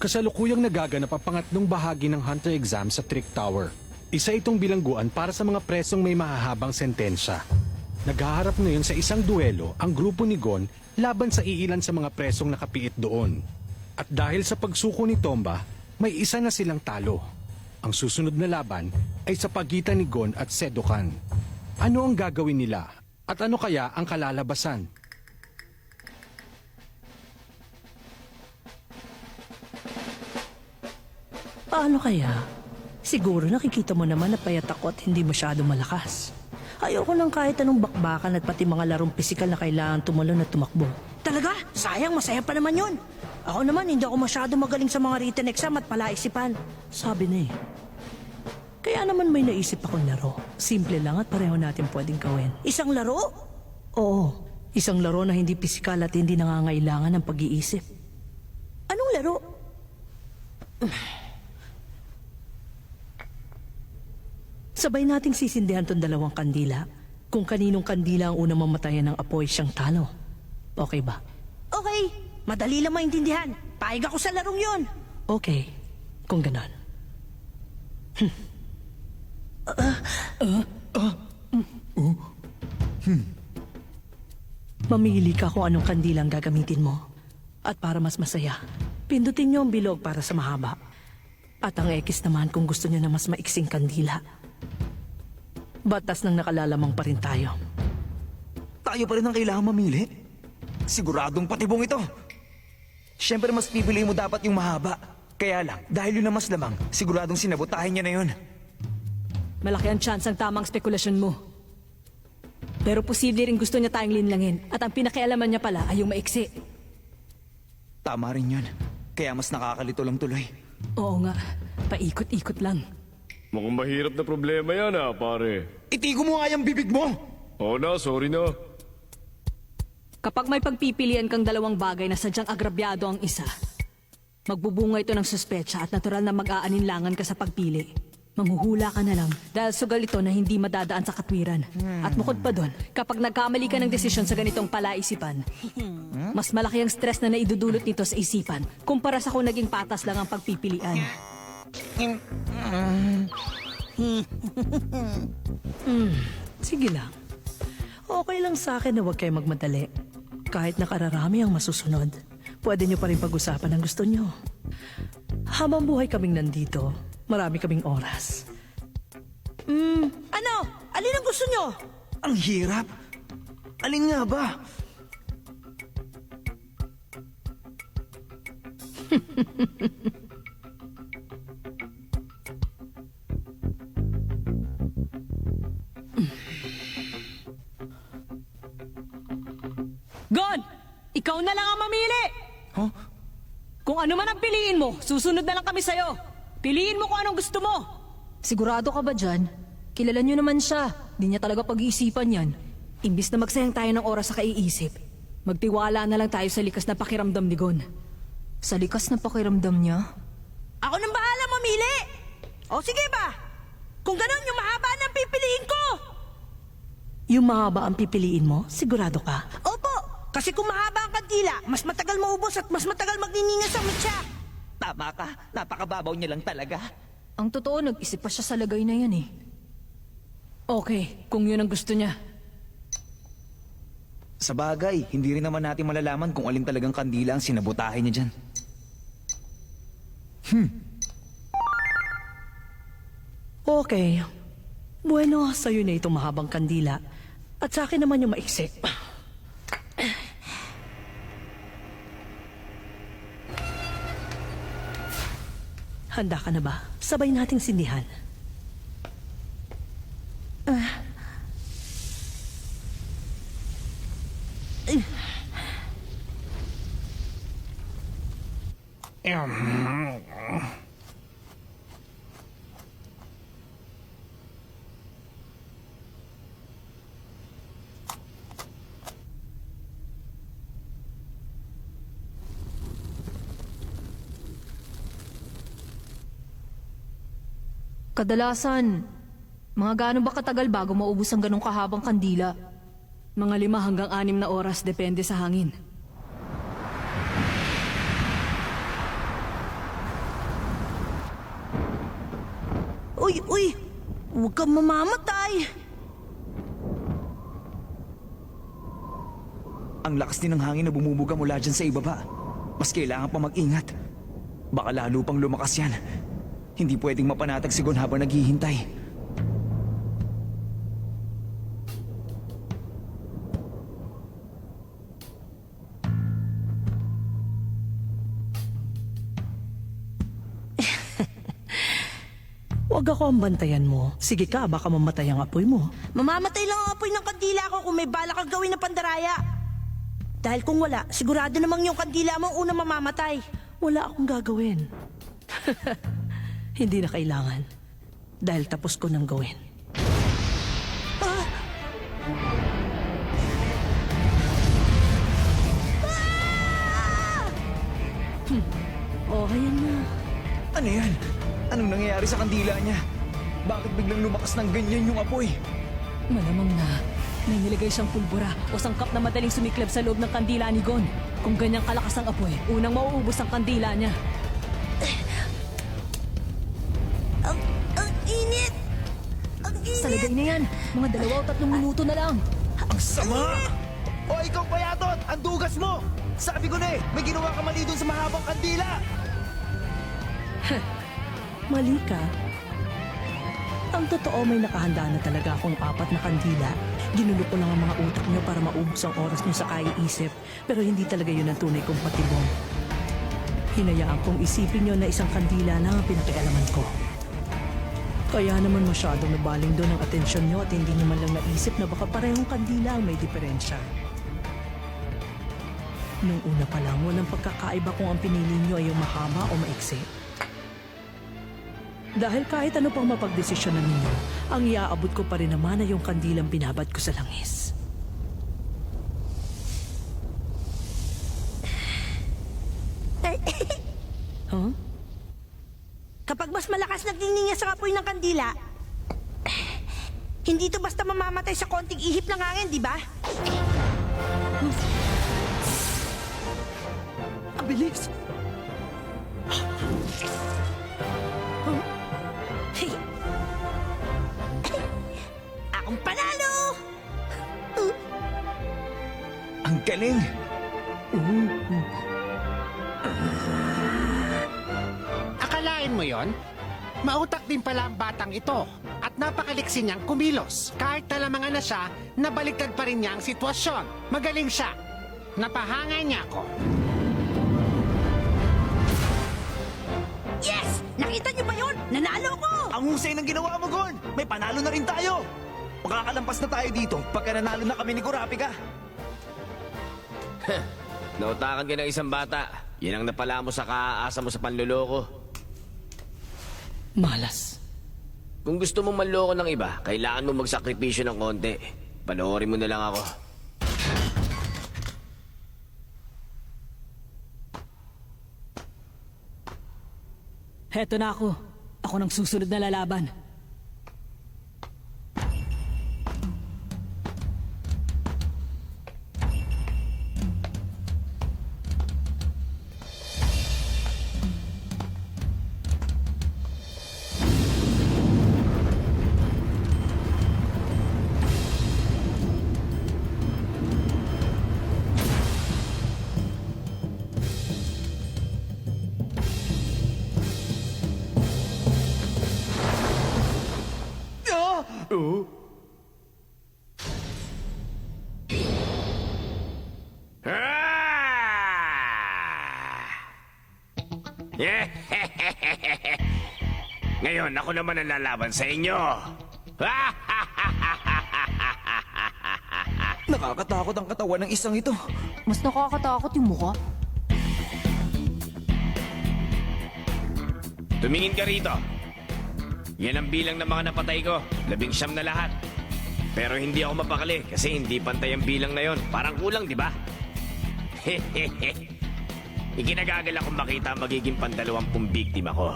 Kasalukuyang nagaganap ang pangatlong bahagi ng Hunter exam sa Trick Tower. Isa itong bilangguan para sa mga presong may mahahabang sentensya. Naghaharap ngayon sa isang duelo ang grupo ni Gon laban sa iilan sa mga presong nakapiit doon. At dahil sa pagsuko ni Tomba, may isa na silang talo. Ang susunod na laban ay sa pagitan ni Gon at Sedokan. Ano ang gagawin nila? At ano kaya ang kalalabasan? Paano kaya? Siguro nakikita mo naman na payat ako at hindi masyado malakas. Ayoko ng kahit anong bakbakan at pati mga larong pisikal na kailangan tumalon at tumakbo. Talaga? Sayang, masaya pa naman yun. Ako naman, hindi ako masyado magaling sa mga written exam at palaisipan. Sabi na eh. Kaya naman may naisip akong laro. Simple lang at pareho natin pwedeng gawin. Isang laro? Oo, isang laro na hindi pisikal at hindi nangangailangan ng pag-iisip. Anong laro? Sabay nating sisindihan tong dalawang kandila. Kung kaninong kandila ang unang mamatayan ng apoy, siyang talo. Okay ba? Okay. Madali lang maintindihan. Paig ako sa larong yon. Okay. Kung ganon. Mamili ka kung anong kandila ang gagamitin mo. At para mas masaya, pindutin niyo ang bilog para sa mahaba. At ang X naman kung gusto niyo na mas maiksing kandila. Batas ng nakalalamang pa rin tayo. Tayo pa rin ang kailangan mamili. Siguradong patibong ito. Siyempre mas pipili mo dapat yung mahaba. Kaya lang, dahil yun na mas lamang, siguradong sinabotahin niya na yun. Malaki ang chance ang tamang spekulasyon mo. Pero posible rin gusto niya tayong linlangin at ang pinakialaman niya pala ay yung maiksi. Tama rin yun. Kaya mas nakakalito lang tuloy. Oo nga, paikot-ikot lang. Mukhang mahirap na problema yan pare. Itigo mo nga yung bibig mo! Oo na, sorry na. Kapag may pagpipilian kang dalawang bagay na sadyang agrabyado ang isa, magbubunga ito ng suspecha at natural na mag-aaninlangan ka sa pagpili. Manghuhula ka na lang dahil sugal ito na hindi madadaan sa katwiran. At bukod pa doon, kapag nagkamali ka ng desisyon sa ganitong palaisipan, mas malaki ang stress na naidudulot nito sa isipan kumpara sa kung naging patas lang ang pagpipilian. Sige lang. Okay lang sa akin na huwag kayo magmadali. Kahit nakararami ang masusunod, pwede nyo pa rin pag-usapan ang gusto nyo. Habang buhay kaming nandito, marami kaming oras. Ano? Alin ang gusto nyo? Ang hirap! Alin nga ba? Gon! Ikaw na lang ang mamili! Huh? Kung ano man ang piliin mo, susunod na lang kami sa'yo. Piliin mo kung anong gusto mo. Sigurado ka ba dyan? Kilala nyo naman siya. Di niya talaga pag-iisipan yan. Imbis na magsayang tayo ng oras sa kaiisip, magtiwala na lang tayo sa likas na pakiramdam ni Gon. Sa likas na pakiramdam niya? Ako nang bahala mamili! O sige ba? Kung ganun, yung mahaba na pipiliin ko! Yung mahaba ang pipiliin mo? Sigurado ka? Opo! Kasi kung mahaba ang kandila, mas matagal maubos at mas matagal magniningas ang mitya. Tama ka, napakababaw niya lang talaga. Ang totoo, nag-isip pa siya sa lagay na yan eh. Okay, kung yun ang gusto niya. Sa bagay, hindi rin naman natin malalaman kung alin talagang kandila ang sinabotahin niya dyan. Okay. Bueno, sa'yo na itong mahabang kandila. At sa akin naman yung maiksi. Handa ka na ba? Sabay nating sindihan. Kadalasan, mga gaano ba katagal bago maubos ang ganong kahabang kandila? Mga 5 hanggang 6 na oras, depende sa hangin. Uy! Huwag kang mamamatay! Ang lakas din ng hangin na bumubuga mula dyan sa ibaba. Mas kailangan pa mag-ingat. Baka lalo pang lumakas yan. Hindi pwedeng mapanatag si Gon habang naghihintay. Huwag ako ang bantayan mo. Sige ka, baka mamatay ang apoy mo. Mamamatay lang ang apoy ng kandila ko kung may bala kang gawin na pandaraya. Dahil kung wala, sigurado namang yung kandila mo ang unang mamamatay. Wala akong gagawin. Hindi na kailangan. Dahil tapos ko nang gawin. Ah! Ah! Oh, ayan na. Ano yan? Anong nangyayari sa kandila niya? Bakit biglang lumakas ng ganyan yung apoy? Malamang na may nilagay siyang pulbura o sangkap na madaling sumiklab sa loob ng kandila ni Gon. Kung ganyang kalakas ang apoy, unang mauubos ang kandila niya. Ang init! Ang init! Sa lagay na yan, mga 2 o 3 minuto na lang. Ang sama! O ikaw payatot! Ang dugas mo! Sabi ko na may ginawa ka mali dun sa mahabang kandila! Mali ka. Ang totoo, may nakahanda na talaga akong 4 na kandila. Ginulo ko lang ang mga utak niyo para maubos ang oras niyo sa kaiisip. Pero hindi talaga yun ang tunay kong patibong. Hinayaan kong isipin niyo na isang kandila lang ang pinakialaman ko. Kaya naman masyadong nabaling doon ang atensyon niyo at hindi niyo man lang naisip na baka parehong kandila ang may diferensya. Nung una pa lang, walang pagkakaiba kung ang pinili niyo ay yung mahaba o maiksi. Dahil kahit ano pang mapagdesisyonan ninyo, ang iaabot ko pa rin naman ay yung kandilang binabad ko sa langis. Huh? Kapag mas malakas nagninginya sa apoy ng kandila, hindi to basta mamamatay sa konting ihip ng hangin, di ba? Ang bilis! Hey. Akong panalo! Ang galing! Akalain mo yon? Mautak din pala ang batang ito at napakaliksi niyang kumilos. Kahit talamangan na siya, nabaliktad pa rin niya ang sitwasyon. Magaling siya. Napahanga niya ako. Yes! Nakita niyo ba yun? Nanalo ko! Ang husay ng ginawa mo, Gon! May panalo na rin tayo! Makakalampas na tayo dito pagka nanalo na kami ni Kurapika. Nautakan ka ng isang bata. Yan ang napala mo sa kaasa mo sa panloloko. Malas. Kung gusto mong manloko ng iba, kailangan mo magsakripisyo ng konti. Panoorin mo na lang ako. Heto na ako. Ako nang susunod na lalaban. Ngayon, ako naman ang lalaban sa inyo. Nakakatakot ang katawan ng isang ito. Mas nakakatakot yung mukha. Tumingin ka rito. Yan ang bilang ng mga napatay ko. 19 na lahat. Pero hindi ako mapakali kasi hindi pantay ang bilang na yon. Parang kulang, di ba? Ikinagagal akong makita magiging 20 biktima ko.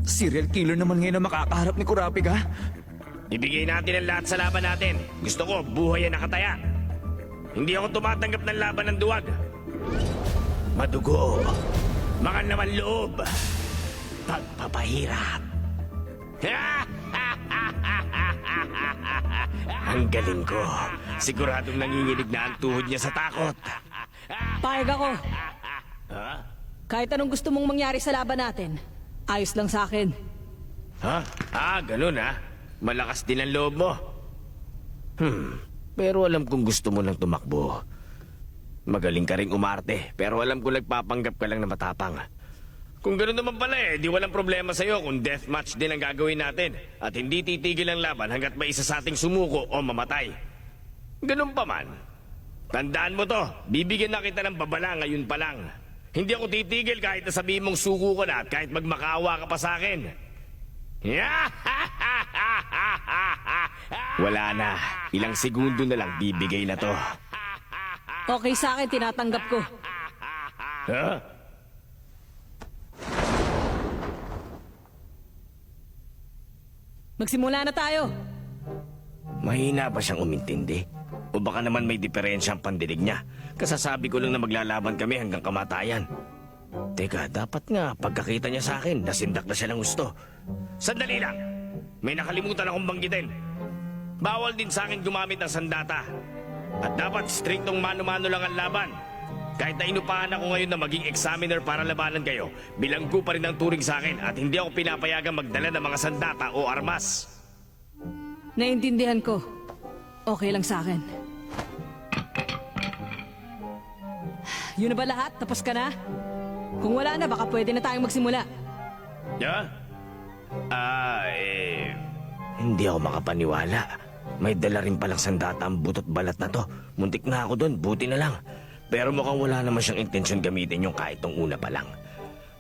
Serial killer naman ngayon na makakaharap ni Kurapika. Ibigay natin ang lahat sa laban natin. Gusto ko, buhay ang nakataya. Hindi ako tumatanggap ng laban ng duwag. Madugo. Mga naman loob. pagpapahirap. Ang galing ko. Siguradong nanginginig na ang tuhod niya sa takot. Payag ako. Kahit anong gusto mong mangyari sa laban natin, ayos lang sa akin. Ha? Ganun ha? Malakas din ang loob mo. Pero alam kong gusto mo nang tumakbo. Magaling ka ring umarte, pero alam ko nagpapanggap ka lang na matapang. Kung gano'n naman pala di walang problema sa'yo kung deathmatch din ang gagawin natin at hindi titigil ang laban hanggat may isa sa ating sumuko o mamatay. Ganun pa man. Tandaan mo to, bibigyan na kita ng babala ngayon pa lang. Hindi ako titigil kahit nasabihin mong suko ka na at kahit magmakaawa ka pa sa akin. Wala na. Ilang segundo na lang bibigay na to. Okay sa akin, tinatanggap ko. Ha? Magsimula na tayo. Mahina ba siyang umintindi? O baka naman may diferensya ang pandinig niya? Kasasabi ko lang na maglalaban kami hanggang kamatayan. Teka, dapat nga pagkakita niya sa akin, nasindak na siya ng gusto. Sandali lang! May nakalimutan akong banggitin. Bawal din sa akin gumamit ng sandata. At dapat striktong mano-mano lang ang laban. Kahit na inupahan ako ngayon na maging examiner para labanan kayo, bilanggo pa rin ang turing sa akin at hindi ako pinapayagang magdala ng mga sandata o armas. Naintindihan ko. Okay lang sa akin. Yun na ba lahat? Tapos ka na? Kung wala na, baka pwede na tayong magsimula. Yeah? Hindi ako makapaniwala. May dala rin palang sandata ang butot balat na to. Muntik na ako doon, buti na lang. Pero mukhang wala naman siyang intensyon gamitin yung kahit nung una pa lang.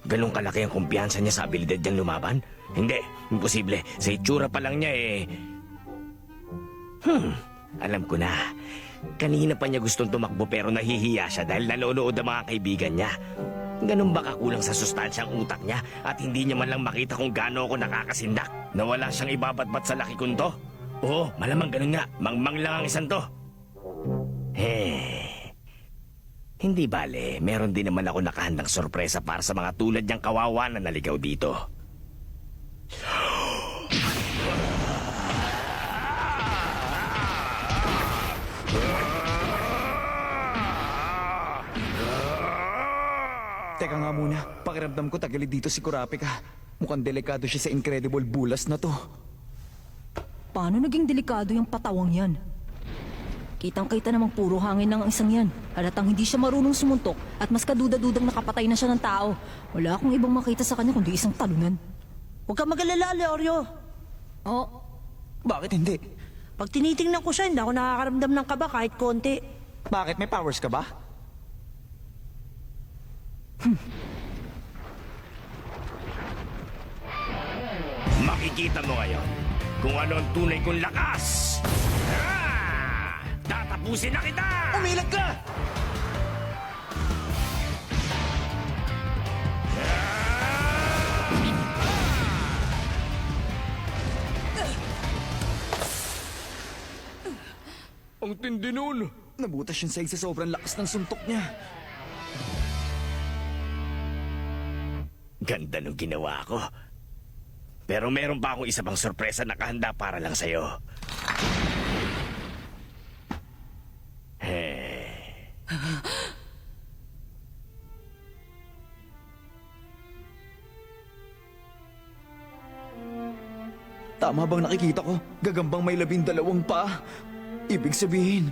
Ganong kalaki ang kumpiyansa niya sa abilidad niyang lumaban? Hindi, imposible. Sa itsura pa lang niya alam ko na. Kanina pa niya gustong tumakbo pero nahihiya siya dahil nanonood ang mga kaibigan niya. Ganun ba kakulang sa sustansyang utak niya at hindi niya man lang makita kung gaano ako nakakasindak? Na wala siyang ibabatbat sa laki kong to? Oo, malamang ganun nga. Mangmang lang ang isang to. Hindi bale, meron din naman ako nakahandang sorpresa para sa mga tulad niyang kawawa na naligaw dito. Teka nga muna, pakiramdam ko tagilid dito si Kurapika. Mukhang delikado siya sa incredible bulas na to. Paano naging delikado yung patawang yan? Kitang-kita namang puro hangin ng isang yan. Halatang hindi siya marunong sumuntok at mas kaduda-dudang nakapatay na siya ng tao. Wala akong ibang makita sa kanya kundi isang talunan. Huwag kang mag-alala, Leorio. Oh, Bakit hindi? Pag tinitingnan ko siya, hindi ako nakakaramdam ng kaba kahit konti. Bakit? May powers ka ba? Makikita mo ngayon kung ano ang tunay kong lakas. Tatapusin na kita! Umilag ka! Ang tindi nun. Nabutas yung sahig sa sobrang lakas ng suntok niya. Ganda nung ginawa ko. Pero meron pa akong isa pang sorpresa na nakahanda para lang sa'yo. Tama bang nakikita ko? Gagambang may 12 paa. Ibig sabihin,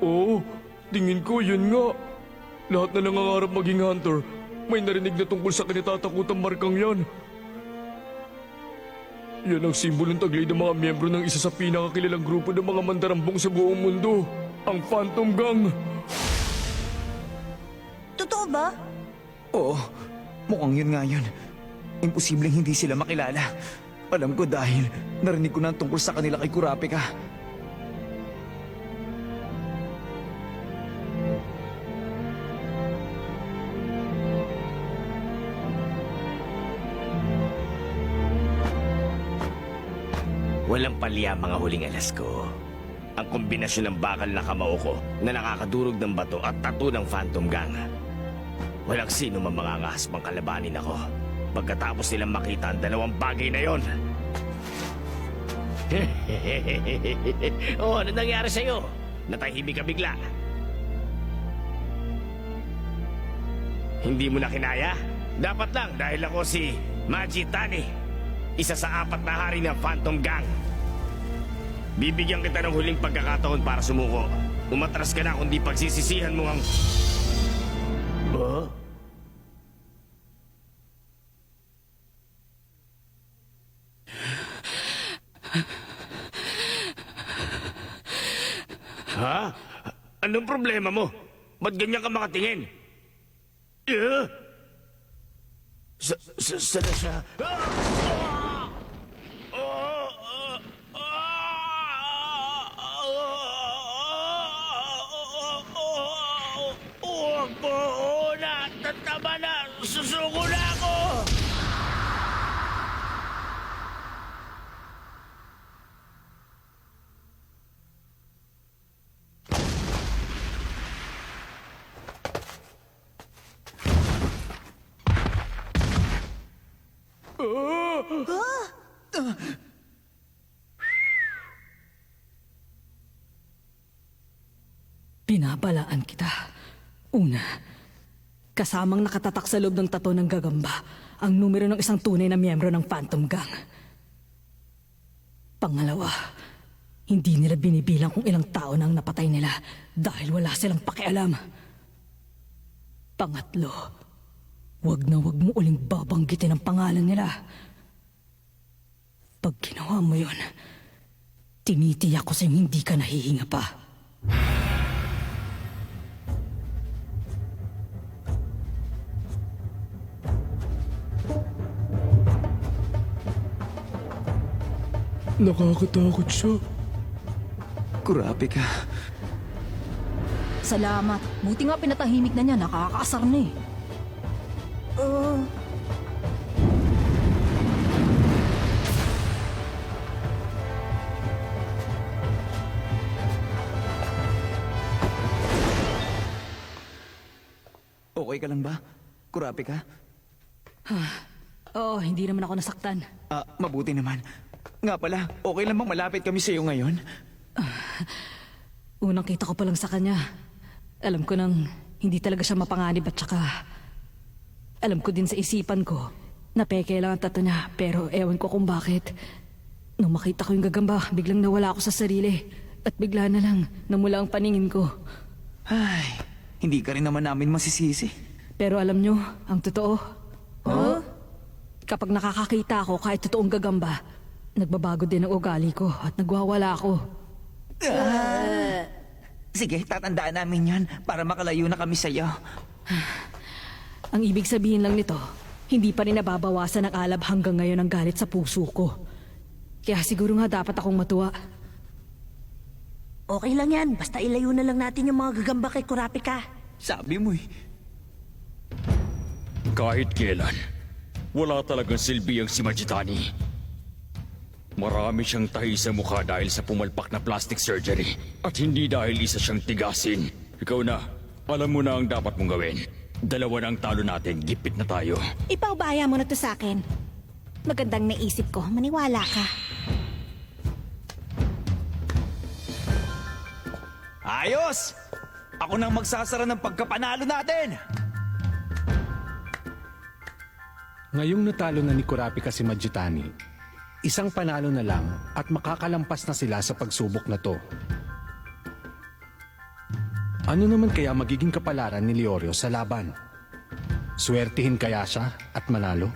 Oo, tingin ko yun nga. Lahat na nangangarap maging hunter, may narinig na tungkol sa kinatatakutang markang yan. Yan ang simbolo ng taglay ng mga miyembro ng isa sa pinakakilalang grupo ng mga mandarambong sa buong mundo, ang Phantom Gang. Totoo ba? oo, mukhang yun nga yun. Imposibleng hindi sila makilala. Alam ko dahil narinig ko na ang tungkol sa kanila kay Kurapika. Walang palya mga huling alas ko. Ang kombinasyon ng bakal na kamao ko na nakakadurog ng bato at tattoo ng Phantom Gang. Walang sino man mangangahas pang kalabanin ako. pagkatapos nilang makita ang dalawang bagay na yon. Oh, ano nangyari sa'yo? Natahimik ka bigla. Hindi mo na kinaya? Dapat lang dahil ako si Majitani, isa sa 4 na hari ng Phantom Gang. Bibigyan kita ng huling pagkakataon para sumuko. Umatras ka na kundi pagsisisihan mo ang... Oh? Ha? Anong problema mo? Ba't ganyan ka makatingin? Sa... Oo na! Tama na! Susuko na ako! Binabalaan kita. Una, kasamang nakatatak sa loob ng tato ng gagamba ang numero ng isang tunay na miyembro ng Phantom Gang. Pangalawa, hindi nila binibilang kung ilang tao na ang napatay nila dahil wala silang pakialam. Pangatlo, wag na wag mo uling babanggitin ang pangalan nila. Pag ginawa mo yun, tinitiyak ko sa'yo hindi ka nahihinga pa. Nakakatakot siya. Kurapika. Salamat. Buti nga pinatahimik na niya, nakakaasar na eh. Okay ka lang ba? Kurapika? Oh, hindi naman ako nasaktan. Mabuti naman. Nga pala, okay lang bang malapit kami sa iyo ngayon? Unang kita ko pa lang sa kanya. Alam ko nang hindi talaga siya mapanganib at saka... Alam ko din sa isipan ko na peke lang ang tato niya pero ewan ko kung bakit. Nung makita ko yung gagamba, biglang nawala ako sa sarili. At bigla na lang namula ang paningin ko. Ay, hindi ka rin naman namin masisisi. Pero alam nyo, ang totoo. Kapag nakakakita ako kahit totoong gagamba, nagbabago din ang ugali ko at nagwawala ako. Sige, tatandaan namin yan para makalayo na kami sa iyo. Ang ibig sabihin lang nito, hindi pa rin nababawasan ang alab hanggang ngayon ang galit sa puso ko. Kaya siguro nga dapat akong matuwa. Okay lang yan, basta ilayo na lang natin yung mga gagamba kay Kurapika. Sabi mo eh. Kahit kailan, wala talagang silbi ang si Majitani. Marami siyang tahi sa mukha dahil sa pumalpak na plastic surgery. At hindi dahil isa siyang tigasin. Ikaw na, alam mo na ang dapat mong gawin. Dalawa na ang talo natin, gipit na tayo. Ipaubaya mo na to sa akin. Magandang naisip ko, maniwala ka. Ayos! Ako nang magsasara ng pagkapanalo natin! Ngayong natalo na ni Kurapika si Majitani, isang panalo na lang at makakalampas na sila sa pagsubok na to. Ano naman kaya magiging kapalaran ni Leorio sa laban? Swertihin kaya siya at manalo?